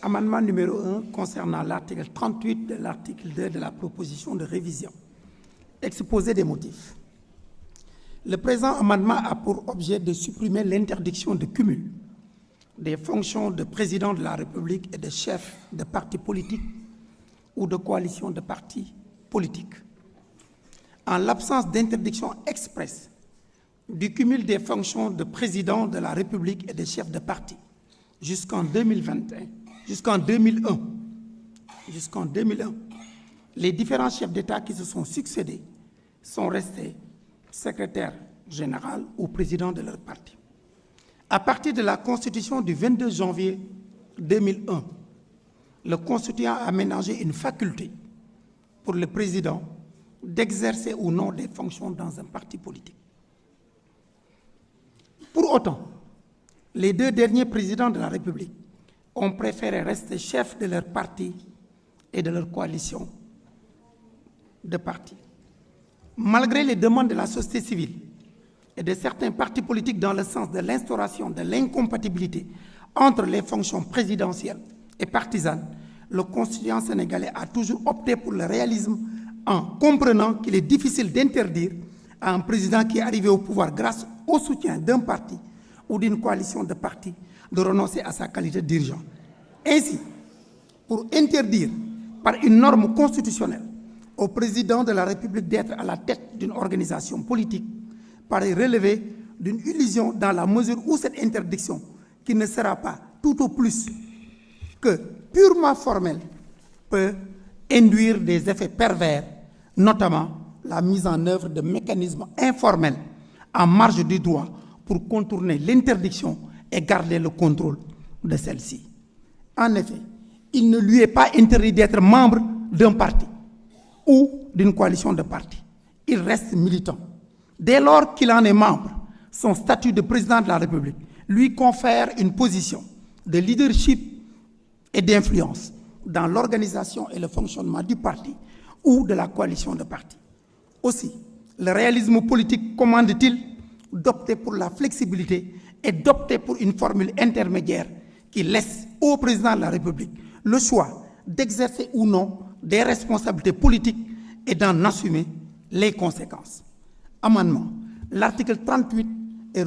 Amendement numéro 1 concernant l'article 38 de l'article 2 de la proposition de révision. Exposé des motifs. Le présent amendement a pour objet de supprimer l'interdiction de cumul des fonctions de président de la République et de chef de parti politique ou de coalition de partis politiques. En l'absence d'interdiction expresse du cumul des fonctions de président de la République et de chef de parti jusqu'en 2021, jusqu'en 2001, les différents chefs d'État qui se sont succédés sont restés secrétaire général ou président de leur parti. À partir de la Constitution du 22 janvier 2001, le Constituant a aménagé une faculté pour le président d'exercer ou non des fonctions dans un parti politique. Pour autant, les deux derniers présidents de la République ont préféré rester chefs de leur parti et de leur coalition de partis. Malgré les demandes de la société civile et de certains partis politiques dans le sens de l'instauration de l'incompatibilité entre les fonctions présidentielles et partisanes, le constituant sénégalais a toujours opté pour le réalisme en comprenant qu'il est difficile d'interdire à un président qui est arrivé au pouvoir grâce au soutien d'un parti ou d'une coalition de partis de renoncer à sa qualité de dirigeant. Ainsi, pour interdire par une norme constitutionnelle au président de la République d'être à la tête d'une organisation politique paraît relever d'une illusion dans la mesure où cette interdiction, qui ne sera pas tout au plus que purement formelle, peut induire des effets pervers, notamment la mise en œuvre de mécanismes informels en marge du droit pour contourner l'interdiction et garder le contrôle de celle-ci. En effet, il ne lui est pas interdit d'être membre d'un parti ou d'une coalition de partis. Il reste militant. Dès lors qu'il en est membre, son statut de président de la République lui confère une position de leadership et d'influence dans l'organisation et le fonctionnement du parti ou de la coalition de partis. Aussi, le réalisme politique commande-t-il d'opter pour la flexibilité et d'opter pour une formule intermédiaire qui laisse au président de la République le choix d'exercer ou non des responsabilités politiques et d'en assumer les conséquences. Amendement. L'article 38 est